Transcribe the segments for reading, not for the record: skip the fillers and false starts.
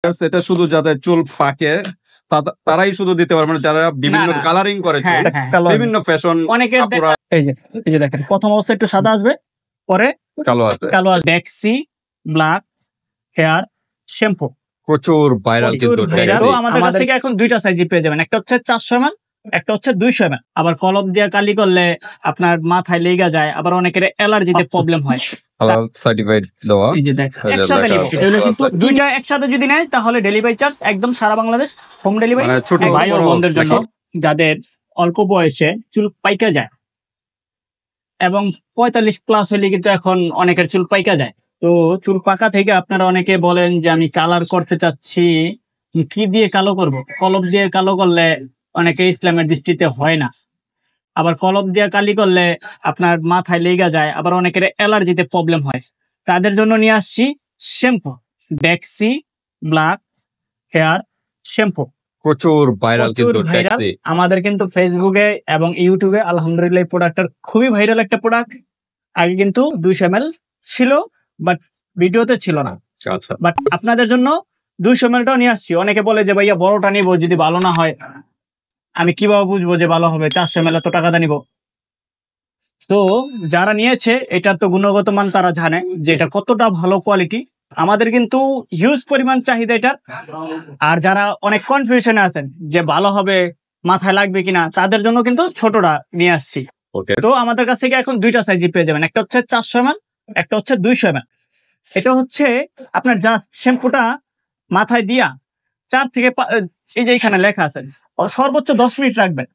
এটা শুধু যাদের চুল পাকে তারাই শুধু দিতে পারবে না, যারা বিভিন্ন কালারিং করেছে, বিভিন্ন ফ্যাশন অনেকের এই যে দেখেন প্রথম অবস্থায় একটু সাদা আসবে, পরে কালো আসবে। ডেক্সি ব্ল্যাক হেয়ার শ্যাম্পু প্রচুর ভাইরাল, কিন্তু আমাদের কাছ থেকে এখন দুইটা সাইজই পেয়ে যাবেন, একটা হচ্ছে 400 ml, একটা হচ্ছে 200 ml। আবার কলম দিয়ে কালি করলে আপনার মাথায় লেগে যায়, আবার অনেকের অ্যালার্জিতে প্রবলেম হয়। হালাল সার্টিফাইড দেওয়া, এই যে দেখেন একসাথে নিব, এগুলো কিন্তু দুইটা একসাথে যদি নেয় তাহলে ডেলিভারি চার্জ একদম সারা বাংলাদেশ হোম ডেলিভারি। ছোট ভাই ও বোনদের জন্য যাদের অল্প বয়সে চুল পাইকা যায় এবং 45 প্লাস হলে কিন্তু এখন অনেকের চুল পাইকা যায়, তো চুল পাকা থেকে আপনারা অনেকে বলেন যে আমি কালার করতে চাচ্ছি, কি দিয়ে কালো করব? কলম দিয়ে কালো করলে অনেকে ইসলামের দৃষ্টিতে হয় না, আবার কলম দিয়ে কালি করলে আপনার মাথায় লেগে যায়, আবার অনেকের অ্যালার্জিতে প্রবলেম হয়। তাদের জন্য নিয়ে আসছি shampoo, Dexe black hair shampoo. প্রচুর ভাইরাল, কিন্তু আমাদের কিন্তু ফেসবুকে এবং ইউটিউবে আলহামদুলিল্লাহ এই প্রোডাক্টটা খুবই ভাইরাল একটা প্রোডাক্ট। আগে কিন্তু 200 ml ছিল, বাট ভিডিওতে ছিল না। আচ্ছা, বাট আপনাদের জন্য 200 mlটাও নিয়ে আসছি। অনেকে বলে যে ভাইয়া বড়টা নিবো, যদি ভালো না হয় আমি কিভাবে বুঝবো যে ভালো হবে? 400 ml তো টাকাটা নিব। তো যারা নিয়েছে এটার তো গুণগত মান তারা জানে যে এটা কতটা ভালো কোয়ালিটি। আমাদের কিন্তু হিউজ পরিমাণ চাহিদা এটা। আর যারা অনেক কনফিউশনে আছেন যে ভালো হবে, মাথায় লাগবে কিনা, তাদের জন্য কিন্তু ছোটটা নিয়ে আসছি। তো আমাদের কাছ থেকে এখন দুইটা সাইজই পেয়ে যাবেন, একটা হচ্ছে 400 ml, একটা হচ্ছে 200 ml। এটা হচ্ছে আপনার জাস্ট শ্যাম্পুটা মাথায় দিয়া 4 থেকে এই যে এখানে লেখা আছে সর্বোচ্চ 10 মিনিট রাখবেন,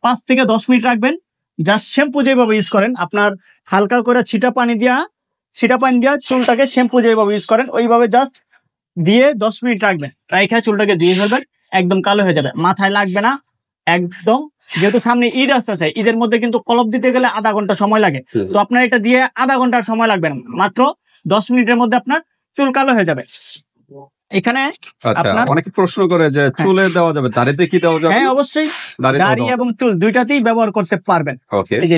5 থেকে 10 মিনিট রাখবেন। জাস্ট শ্যাম্পু যেভাবে ইউজ করেন, আপনার হালকা করে ছিটা পানি দিয়া চুলটাকে শ্যাম্পু যেভাবে ইউজ করেন ওইভাবে জাস্ট দিয়ে 10 মিনিট রাখবেন, রাইখা চুলটাকে ধুয়ে ফেলবেন, একদম কালো হয়ে যাবে, মাথায় লাগবে না একদম। যেহেতু সামনে ঈদ আসতেছে, ঈদের মধ্যে কিন্তু কলপ দিতে গেলে আধা ঘন্টা সময় লাগে, তো আপনার এটা দিয়ে আধা ঘন্টার সময় লাগবে না, মাত্র 10 মিনিটের মধ্যে আপনার চুল কালো হয়ে যাবে। এখানে অনেকে প্রশ্ন করে যে চুলে দেওয়া যাবে, দাড়িতে কি দেওয়া যাবে? হ্যাঁ, অবশ্যই দাড়ি এবং চুল দুইটাতেই ব্যবহার করতে পারবেন। এই যে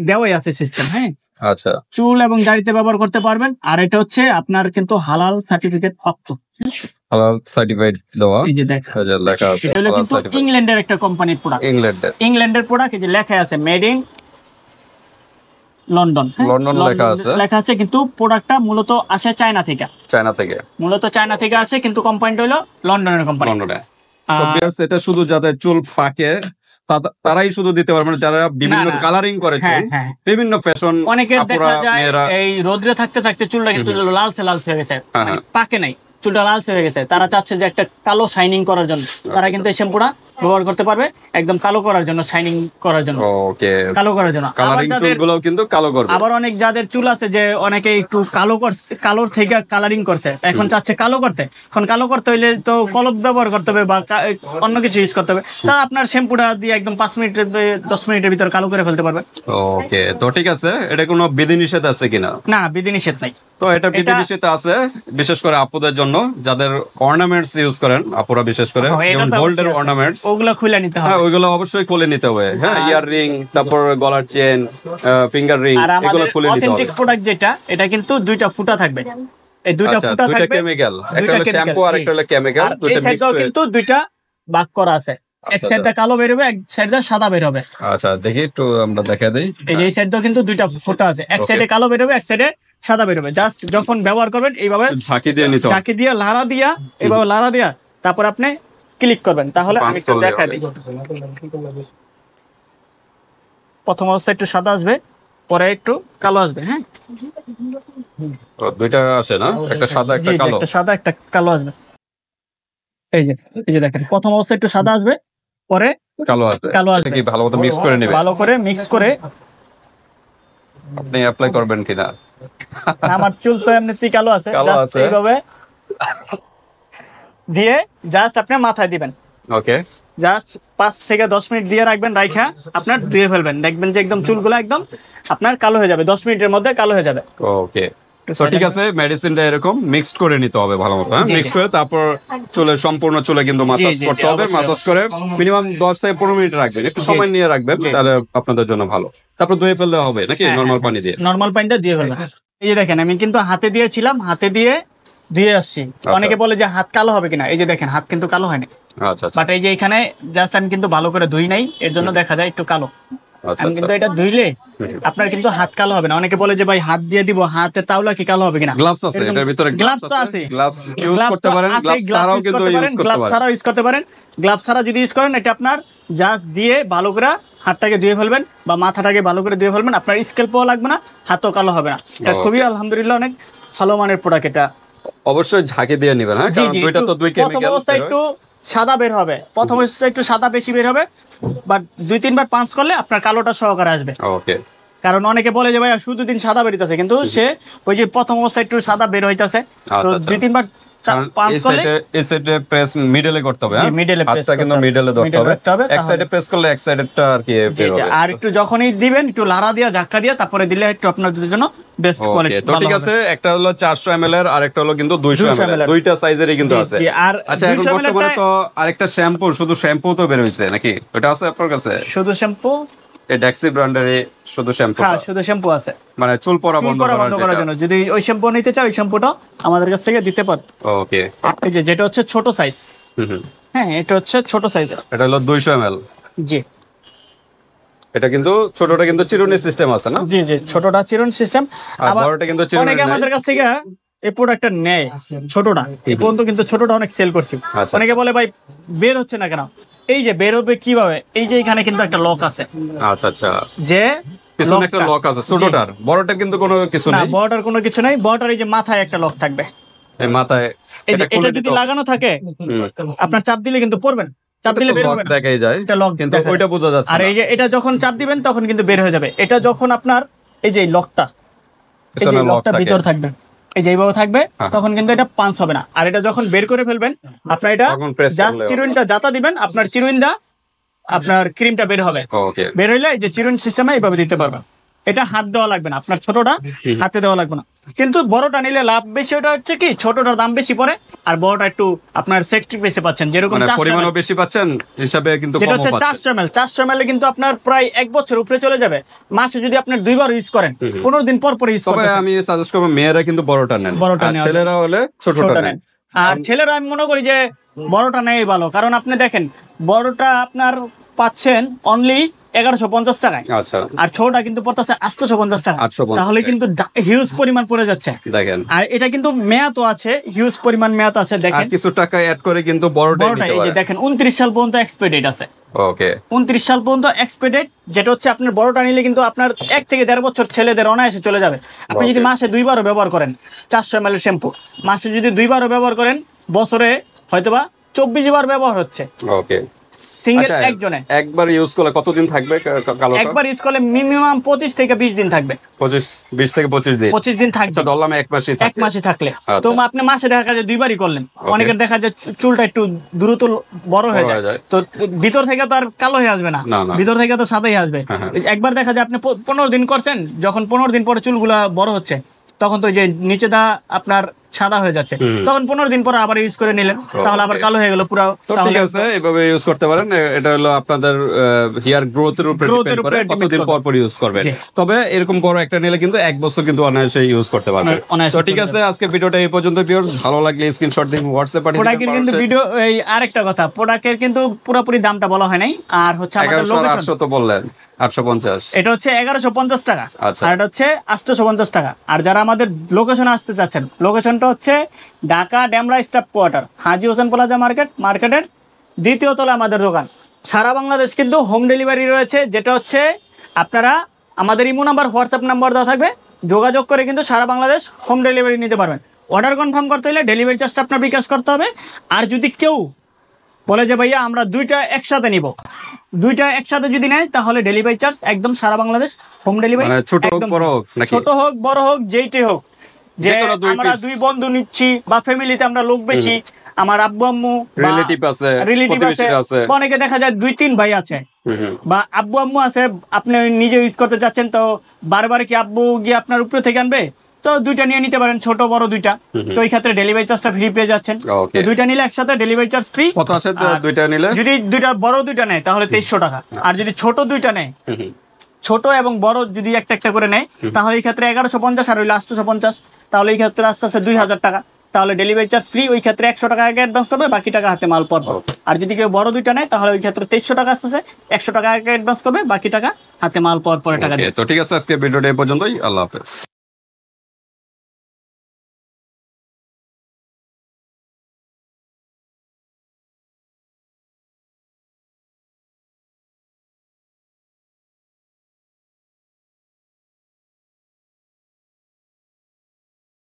দেওয়াই আছে সিস্টেম। হ্যাঁ, আচ্ছা, চুল এবং দাড়িতে ব্যবহার করতে পারবেন। আর এটা হচ্ছে আপনার কিন্তু হালাল সার্টিফিকেট প্রাপ্ত, হালাল সার্টিফাইড দেওয়া। এই যে লেখা আছে, এটা কিন্তু ইংল্যান্ডের একটা কোম্পানির প্রোডাক্ট, ইংল্যান্ডের প্রোডাক্ট। এই যে লেখা আছে মেড ইন লন্ডন, লেখা আছে, কিন্তু প্রোডাক্টটা মূলত আসে চায়না থেকে। মূলত চায়না থেকে আসে, কিন্তু কোম্পানিটা হলো লন্ডনের কোম্পানি। এটা শুধু যাদের চুল পাকে তারাই শুধু দিতে পারবে না, যারা বিভিন্ন কালারিং করেছে, বিভিন্ন ফ্যাশন। অনেকের দেখা যায় এই রোদ্রে থাকতে থাকতে চুলটা কিন্তু লালচে হয়ে গেছে, পাকে নাই, চুলটা লালচে হয়ে গেছে, তারা চাচ্ছে যে একটা কালো শাইনিং করার জন্য, তারা কিন্তু এই শ্যাম্পুটা ব্যবহার করতে পারবে একদম কালো করার জন্য, শাইনিং করার জন্য, কালো করার জন্য। আবার অনেক যাদের চুল আছে যে অনেকে একটু কালো করছে, কালোর থেকে কালারিং করছে, এখন চাচ্ছে কালো করতে। এখন কালো করতে হইলে তো কলপ ব্যবহার করতে হবে বা অন্য কিছু ইউজ করতে হবে, তারা আপনার শ্যাম্পুটা দিয়ে একদম 5 মিনিটের 10 মিনিটের ভিতর কালো করে ফেলতে পারবে। ওকে, তো ঠিক আছে। এটা কোনো বিধিনিষেধ আছে কিনা? না, বিধিনিষেধ নাই। তো এটা বিধিনিষেধ আছে, বিশেষ করে আপুদের জন্য, যাদের অর্নামেন্টস ইউজ করেন আপুরা, বিশেষ করে যেমন গোল্ডের অর্নামেন্টস, ওগুলো খুলে নিতে হবে। হ্যাঁ, ওইগুলো অবশ্যই খুলে নিতে হবে। হ্যাঁ, ইয়ার রিং, তারপর গলার চেন, ফিঙ্গার রিং, এগুলো খুলে নিতে হবে। অথেন্টিক প্রোডাক্ট যেটা, এটা কিন্তু দুইটা ফুটা থাকবে, এই দুইটা ফুটা থাকবে, কেমিক্যাল, একটা হলো শ্যাম্পু আর একটা হলো কেমিক্যাল, দুইটা মিক্স করে কিন্তু দুইটা ভাগ করা আছে। এক সাইডটা কালো বের হবে, এক সাইডটা সাদা বের হবে। আচ্ছা, দেখি একটু আমরা দেখা দেই। এই যে এই সাইডটাও কিন্তু দুইটা ফুটা আছে, এক সাইডে কালো বের হবে, এক সাইডে সাদা বের হবে। জাস্ট যখন ব্যবহার করবেন এইভাবে ঝাঁকি দিয়ে নিতে হবে, ঝাঁকি দিয়ে লাড়া দিয়া, এইভাবে লাড়া দিয়া তারপর আপনি ক্লিক করবেন, তাহলে আমি একটু দেখাই দিই। প্রথম অবস্থায় একটু সাদা আসবে, পরে একটু কালো আসবে। হ্যাঁ, দুইটা আসে না, একটা সাদা একটা কালো, একটা সাদা একটা কালো আসবে। এই যে দেখেন প্রথম অবস্থায় একটু সাদা আসবে, পরে কালো আসবে। কি ভালো মতো মিক্স করে নেবেন, ভালো করে মিক্স করে আপনি অ্যাপ্লাই করবেন কিনা? আমার চুল তো এমনিতেই কালো আছে, জাস্ট এইভাবে দিয়ে জাস্ট আপনি মাথায় দিবেন। ওকে, জাস্ট 5 থেকে 10 মিনিট দিয়ে রাখবেন, রাইখা আপনার ধুয়ে ফেলবেন, দেখবেন যে একদম চুলগুলো একদম আপনার কালো হয়ে যাবে, 10 মিনিটের মধ্যে কালো হয়ে যাবে। ওকে, তো ঠিক আছে। মেডিসিনটা এরকম মিক্সড করে নিতে হবে ভালো মতো। হ্যাঁ, মিক্সড করে তারপর সম্পূর্ণ চুলে কিন্তু মাসাজ করতে হবে। মাসাজ করে মিনিমাম 10 থেকে 15 মিনিট রাখবেন, একটু সময় নিয়ে রাখবেন, তাহলে আপনাদের জন্য ভালো। তারপর ধুয়ে ফেললে হবে নাকি নরমাল পানি দিয়ে? নরমাল পানিটা দিয়ে ফেলবেন। এই যে দেখেন আমি কিন্তু হাতে দিয়েছিলাম, হাতে দিয়ে ধুয়ে আসছি। অনেকে বলে যে হাত কালো হবে কিনা, এই যে দেখেন হাত কিন্তু কালো হয়নি, আচ্ছা আচ্ছা বাট এই যে এখানে জাস্ট আমি কিন্তু ভালো করে ধুই নাই, এর জন্য দেখা যায় একটু কালো। আচ্ছা আমি আচ্ছা কিন্তু এটা ধুইলে আপনার কিন্তু হাত কালো হবে না। অনেকে বলে যে ভাই হাত দিয়ে দিব, হাতের তাওলা কি কালো হবে কিনা। গ্লাভস আছে এটার ভিতরে, গ্লাভস তো আছে, গ্লাভস ইউজ করতে পারেন, গ্লাভস ছাড়াও কিন্তু ইউজ করতে গ্লাভস পারেন। ছাড়াও ইউজ করতে পারেন। গ্লাভস ছাড়া যদি ইউজ করেন, এটা আপনার জাস্ট দিয়ে ভালো করে হাতটাকে ধুয়ে ফেলবেন বা মাথাটাকে ভালো করে ধুয়ে ফেলবেন, আপনার স্কেল পাওয়া লাগবে না, হাতও কালো হবে না। এটা খুবই আলহামদুলিল্লাহ অনেক ভালো মানের প্রোডাক্ট এটা। অবশ্যই ঝাঁকি দিয়ে নেবেন, হ্যাঁ, জি কারণ জি, দুইটা তো দুই প্রথম কেমিক্যাল। অবস্থায় একটু সাদা বের হবে, প্রথম অবস্থায় একটু সাদা বেশি বের হবে, বাট 2-3 বার পাঁচ করলে আপনার কালোটা সহকারে আসবে। ওকে, কারণ অনেকে বলে যে ভাই শুধু দিন সাদা বেরিতেছে, কিন্তু সে ওই যে প্রথম অবস্থায় একটু সাদা বের হইতাছে, তো 2-3 বার পাঁচ করলে এই সাইডে প্রেস মিডলে করতে হবে, হ্যাঁ, মিডলে হাতটা কিন্তু মিডলে ধরতে হবে, এক সাইডে প্রেস করলে এক সাইডেরটা আর কি বের হবে। আর একটু যখনই দিবেন একটু লাড়া দিয়া ঝাক্কা দিয়া তারপরে দিলে একটু আপনাদের জন্য বেস্ট কোয়ালিটি। তো ঠিক আছে, একটা হলো 400 ml এর, আর একটা হলো কিন্তু 200 ml, দুইটা সাইজেরই কিন্তু আছে। আর আচ্ছা, এখন বর্তমানে তো আরেকটা শ্যাম্পু, শুধু শ্যাম্পু তো বের হইছে নাকি, ওটা আছে আপনার কাছে? শুধু শ্যাম্পু, এই ড্যাক্সি ব্র্যান্ডের শুধু শ্যাম্পু? হ্যাঁ, শুধু শ্যাম্পু আছে, মানে চুল পড়া বন্ধ করার জন্য। যদি ওই শ্যাম্পু নিতে চাও, ওই শ্যাম্পুটা আমাদের কাছ থেকে দিতে পারো। ওকে, এই যে যেটা হচ্ছে ছোট সাইজ, হ্যাঁ এটা হচ্ছে ছোট সাইজের, এটা হলো 200 ml। জি, এটা কিন্তু ছোটটা কিন্তু চিরুনি সিস্টেম আছে না? জি জি, ছোটটা চিরুনি সিস্টেম, আর বড়টা কিন্তু চিরুনি। অনেকে আমাদের কাছ থেকে এই প্রোডাক্টটা নেয় ছোটটা, এই পর্যন্ত কিন্তু ছোটটা অনেক সেল করছি। অনেকে বলে ভাই বের হচ্ছে না কেন, এই যে বের হবে কিভাবে, এই যে এখানে কিন্তু একটা লক আছে। আচ্ছা আচ্ছা, যে পিছনে একটা লক আছে ছোটটার, বড়টার কিন্তু কোনো কিছু না, নেই। বড়টার কোনো কিছু নাই, বড়টার এই যে মাথায় একটা লক থাকবে, এই মাথায় এই যে এটা যদি লাগানো থাকে আপনার চাপ দিলে কিন্তু পড়বেন, চাপ দিলে বের হবে না, দেখাই যায়, এটা লক কিন্তু ওইটা বোঝা যাচ্ছে। আর এই যে এটা যখন চাপ দিবেন তখন কিন্তু বের হয়ে যাবে। এটা যখন আপনার এই যে লকটা, এই যে লকটা ভিতর থাকবে, এই যে এইভাবে থাকবে, তখন কিন্তু এটা পাঞ্চ হবে না। আর এটা যখন বের করে ফেলবেন, আপনার এটা জাস্ট চিরুনিটা যাতা দিবেন, আপনার চিরুনিটা আপনার ক্রিমটা বের হবে। বের হইলে এই যে চিরুনি সিস্টেমে এইভাবে দিতে পারবেন। এটা হাত দেওয়া লাগবে না, আপনার ছোটটা হাতে দেওয়া লাগবে না। কিন্তু বড়টা নিলে লাভ বেশি, ওটা হচ্ছে কি ছোটটার দাম বেশি পড়ে, আর বড়টা একটু আপনার সেফটি বেশি পাচ্ছেন, যেরকম পরিমাণও বেশি পাচ্ছেন হিসাবে, কিন্তু যেটা হচ্ছে 400 ml কিন্তু আপনার প্রায় 1 বছর উপরে চলে যাবে। মাসে যদি আপনি 2 বার ইউজ করেন, 15 দিন পর পর ইউজ করবেন। তবে আমি সাজেস্ট করব মেয়েরা কিন্তু বড়টা নেন, আর ছেলেরা হলে ছোটটা নেন। আর ছেলেরা আমি মনে করি যে বড়টা নেই ভালো, কারণ আপনি দেখেন বড়টা আপনার পাচ্ছেন অনলি 1150 টাকায়, আচ্ছা, আর ছোটটা কিন্তু পড়তেছে 850 টাকা। 850, তাহলে কিন্তু হিউজ পরিমাণ পড়ে যাচ্ছে দেখেন। আর এটা কিন্তু মেয়াদও আছে, হিউজ পরিমাণ মেয়াদ আছে। দেখেন আর কিছু টাকা অ্যাড করে কিন্তু বড়টা নিতে এই যে পারেন। দেখেন 29 সাল পর্যন্ত এক্সপায়ার ডেট আছে। ওকে, 29 সাল পর্যন্ত এক্সপায়ার ডেট, যেটা হচ্ছে আপনার বড়টা নিলে কিন্তু আপনার 1 থেকে 1.5 বছর ছেলেদের অনায়াসে চলে যাবে। আপনি যদি মাসে 2 বারও ব্যবহার করেন 400 ml শ্যাম্পু, মাসে যদি 2 বারও ব্যবহার করেন, বছরে হয়তোবা 24 বার ব্যবহার হচ্ছে। ওকে, সিঙ্গেল একজনে একবার ইউজ করলে কতদিন থাকবে কালোটা? একবার ইউজ করলে মিনিমাম 25 থেকে 20 দিন থাকবে। 20 থেকে 25 দিন, 25 দিন থাকবে। ধরলাম 1 মাসই থাকবে। 1 মাসে থাকলে তো আপনি মাসে দেখা যায় 2 বারই করলেন। অনেকের দেখা যায় চুলটা একটু দ্রুত বড় হয়ে যায়, তো ভিতর থেকে তো আর কালো হয়ে আসবে না, ভিতর থেকে তো সাদাই আসবে। একবার দেখা যায় আপনি 15 দিন করছেন, যখন 15 দিন পরে চুলগুলা বড় হচ্ছে, তখন তো যে নিচে দা আপনার সাদা হয়ে যাচ্ছে, তখন 15 দিন পরে আবার ইউজ করে নিলেন, তাহলে আবার কালো হয়ে গেল পুরো। ঠিক আছে, এভাবে ইউজ করতে পারেন। এটা হলো আপনাদের হেয়ার গ্রোথের উপরে ডিপেন্ড করে কতদিন পর পর ইউজ করবেন। তবে এরকম বড় একটা নিলে কিন্তু 1 বছর কিন্তু অনায়াসে ইউজ করতে পারবেন। তো ঠিক আছে, আজকে ভিডিওটা এই পর্যন্ত। ভিউয়ার্স, ভালো লাগলে স্ক্রিনশট দিন, হোয়াটসঅ্যাপ পাঠিয়ে দিন। প্রোডাক্টের কিন্তু ভিডিও, এই আরেকটা কথা, প্রোডাক্টের কিন্তু পুরোপুরি দামটা বলা হয় নাই। আর হচ্ছে আমাদের লোকেশন 800 তো বললেন, 850, এটা হচ্ছে 1150 টাকা, আচ্ছা, আর এটা হচ্ছে 850 টাকা। আর যারা আমাদের লোকেশনে আসতে চাচ্ছেন, লোকেশনটা হচ্ছে ঢাকা ডেমরা স্টাফ কোয়ার্টার, হাজী হোসেন প্লাজা মার্কেটের 2য় তলা আমাদের দোকান। সারা বাংলাদেশ কিন্তু হোম ডেলিভারি রয়েছে, যেটা হচ্ছে আপনারা আমাদের ইমো নাম্বার, হোয়াটসঅ্যাপ নাম্বার দেওয়া থাকবে, যোগাযোগ করে কিন্তু সারা বাংলাদেশ হোম ডেলিভারি নিতে পারবেন। অর্ডার কনফার্ম করতে হলে ডেলিভারি চার্জটা আপনার বিকাশ করতে হবে। আর যদি কেউ বলে যে ভাইয়া আমরা 2টা একসাথে নিব, 2টা একসাথে যদি নেয়, তাহলে ডেলিভারি চার্জ একদম সারা বাংলাদেশ হোম ডেলিভারি, ছোট হোক বড় হোক, ছোট হোক বড় হোক, যেইটাই হোক। যে আমরা 2 বন্ধু নিচ্ছি বা ফ্যামিলিতে আমরা লোক বেশি, আমার আব্বু আম্মু রিলেটিভ আছে, অনেকে দেখা যায় 2-3 ভাই আছে বা আব্বু আম্মু আছে, আপনি নিজে ইউজ করতে চাচ্ছেন, তো বারবার কি আব্বু গিয়ে আপনার উপরে থেকে আনবে? তো 2টা নিয়ে নিতে পারেন, ছোট বড় 2টা। তো এই ক্ষেত্রে ডেলিভারি চার্জটা ফ্রি পেয়ে যাচ্ছেন। 2টা নিলে একসাথে ডেলিভারি চার্জ ফ্রি। কত আছে 2টা নিলে? যদি 2টা বড় 2টা নেয় তাহলে 2300 টাকা, আর যদি ছোট 2টা নেয়, ছোট এবং বড় যদি একটা একটা করে নেয়, তাহলে এই ক্ষেত্রে 1150, আর হইলে 850, তাহলে এই ক্ষেত্রে আস্তে আস্তে 2000 টাকা। তাহলে ডেলিভারি চার্জ ফ্রি। ওই ক্ষেত্রে 100 টাকা আগে অ্যাডভান্স করবে, বাকি টাকা হাতে মাল পর। আর যদি কেউ বড় দুইটা নেয় তাহলে ওই ক্ষেত্রে 2300 টাকা আসতেছে, 100 টাকা আগে অ্যাডভান্স করবে, বাকি টাকা হাতে মাল পরে টাকা ওকে, দেবে। তো ঠিক আছে, আজকে ভিডিওটা এই পর্যন্তই। আল্লাহ হাফেজ।